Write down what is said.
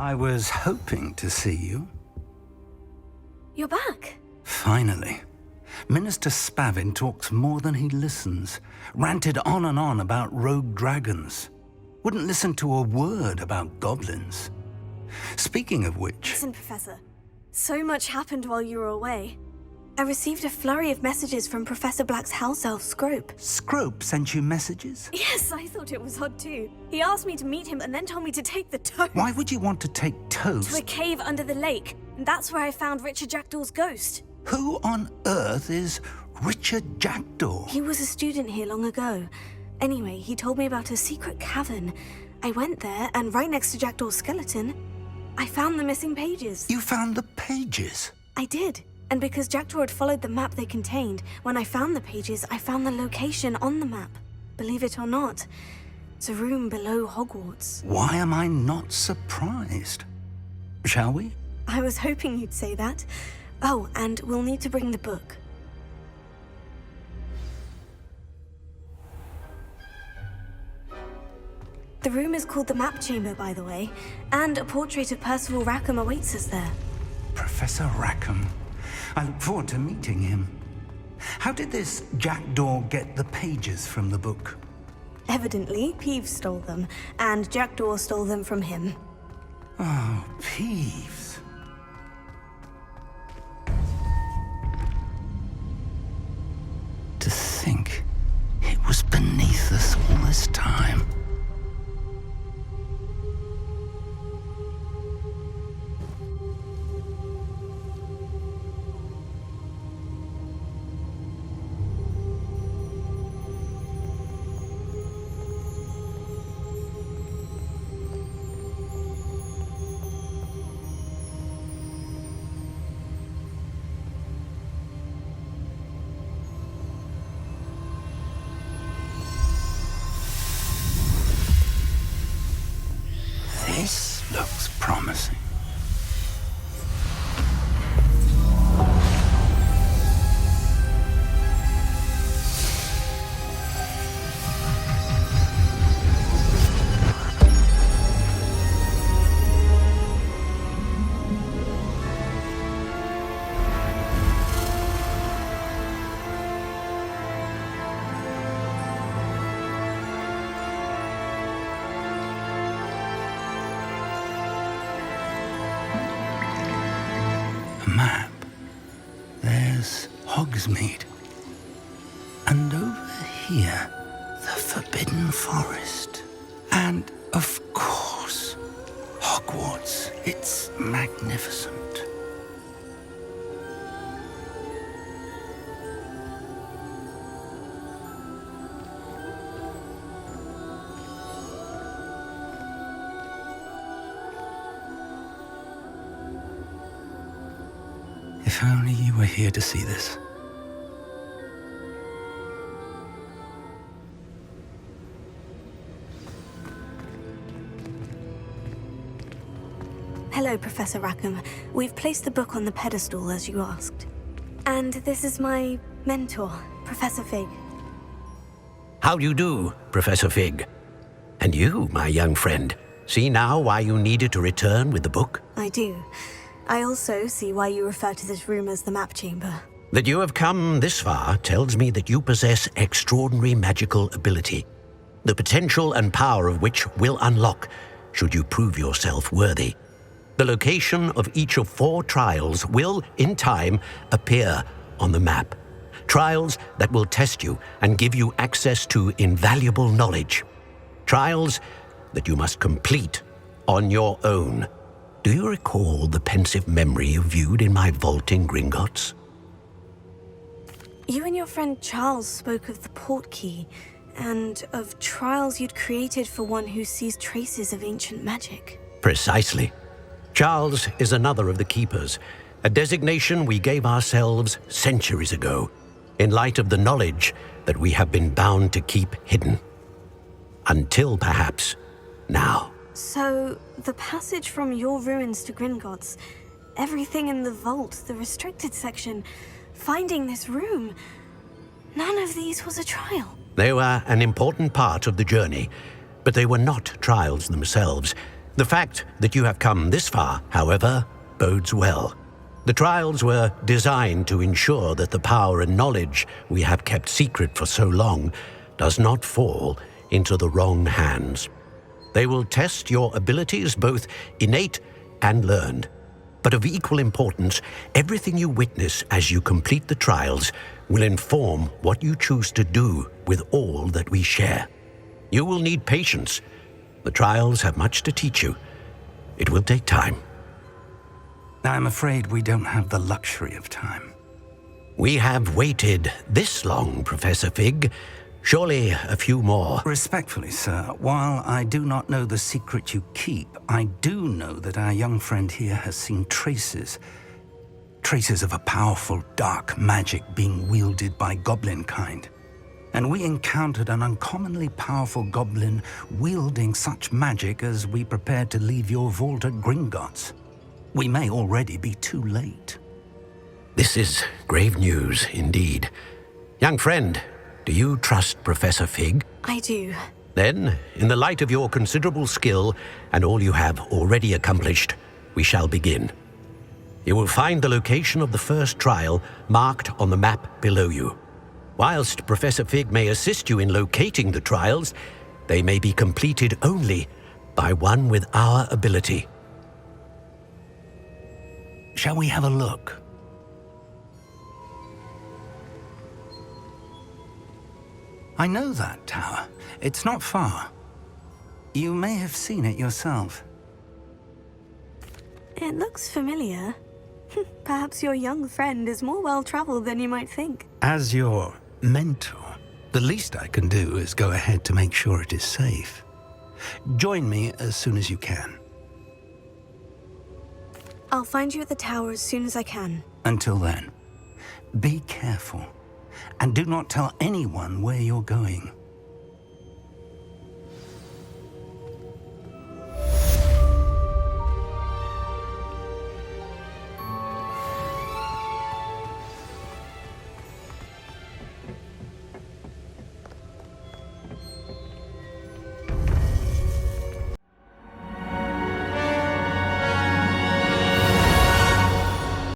I was hoping to see you. You're back. Finally. Minister Spavin talks more than he listens. Ranted on and on about rogue dragons. Wouldn't listen to a word about goblins. Speaking of which... Listen, Professor. So much happened while you were away. I received a flurry of messages from Professor Black's house elf, Scrope. Scrope sent you messages? Yes, I thought it was odd too. He asked me to meet him and then told me to take the toast. Why would you want to take toast? To a cave under the lake. And that's where I found Richard Jackdaw's ghost. Who on earth is Richard Jackdaw? He was a student here long ago. Anyway, he told me about a secret cavern. I went there, and right next to Jackdaw's skeleton, I found the missing pages. You found the pages? I did. And because Jackdaw had followed the map they contained, when I found the pages, I found the location on the map. Believe it or not, it's a room below Hogwarts. Why am I not surprised? Shall we? I was hoping you'd say that. Oh, and we'll need to bring the book. The room is called the Map Chamber, by the way, and a portrait of Percival Rackham awaits us there. Professor Rackham. I look forward to meeting him. How did this Jackdaw get the pages from the book? Evidently, Peeves stole them, and Jackdaw stole them from him. Oh, Peeves. To think it was beneath us all this time. This looks promising. Map. There's Hogsmeade. And over here, the Forbidden Forest. And, of course, Hogwarts. It's magnificent. If only you were here to see this. Hello, Professor Rackham. We've placed the book on the pedestal, as you asked. And this is my mentor, Professor Fig. How do you do, Professor Fig? And you, my young friend, see now why you needed to return with the book? I do. I also see why you refer to this room as the Map Chamber. That you have come this far tells me that you possess extraordinary magical ability, the potential and power of which will unlock should you prove yourself worthy. The location of each of 4 trials will, in time, appear on the map. Trials that will test you and give you access to invaluable knowledge. Trials that you must complete on your own. Do you recall the pensive memory you viewed in my vault in Gringotts? You and your friend Charles spoke of the portkey, and of trials you'd created for one who sees traces of ancient magic. Precisely. Charles is another of the Keepers, a designation we gave ourselves centuries ago, in light of the knowledge that we have been bound to keep hidden. Until perhaps now. So, the passage from your ruins to Gringotts, everything in the vault, the restricted section, finding this room, none of these was a trial. They were an important part of the journey, but they were not trials themselves. The fact that you have come this far, however, bodes well. The trials were designed to ensure that the power and knowledge we have kept secret for so long does not fall into the wrong hands. They will test your abilities, both innate and learned. But of equal importance, everything you witness as you complete the trials will inform what you choose to do with all that we share. You will need patience. The trials have much to teach you. It will take time. I'm afraid we don't have the luxury of time. We have waited this long, Professor Fig. Surely a few more. Respectfully, sir, while I do not know the secret you keep, I do know that our young friend here has seen traces of a powerful dark magic being wielded by goblin kind. And we encountered an uncommonly powerful goblin wielding such magic as we prepared to leave your vault at Gringotts. We may already be too late. This is grave news indeed. Young friend, do you trust Professor Fig? I do. Then, in the light of your considerable skill and all you have already accomplished, we shall begin. You will find the location of the first trial marked on the map below you. Whilst Professor Fig may assist you in locating the trials, they may be completed only by one with our ability. Shall we have a look? I know that tower. It's not far. You may have seen it yourself. It looks familiar. Perhaps your young friend is more well-traveled than you might think. As your mentor, the least I can do is go ahead to make sure it is safe. Join me as soon as you can. I'll find you at the tower as soon as I can. Until then, be careful, and do not tell anyone where you're going.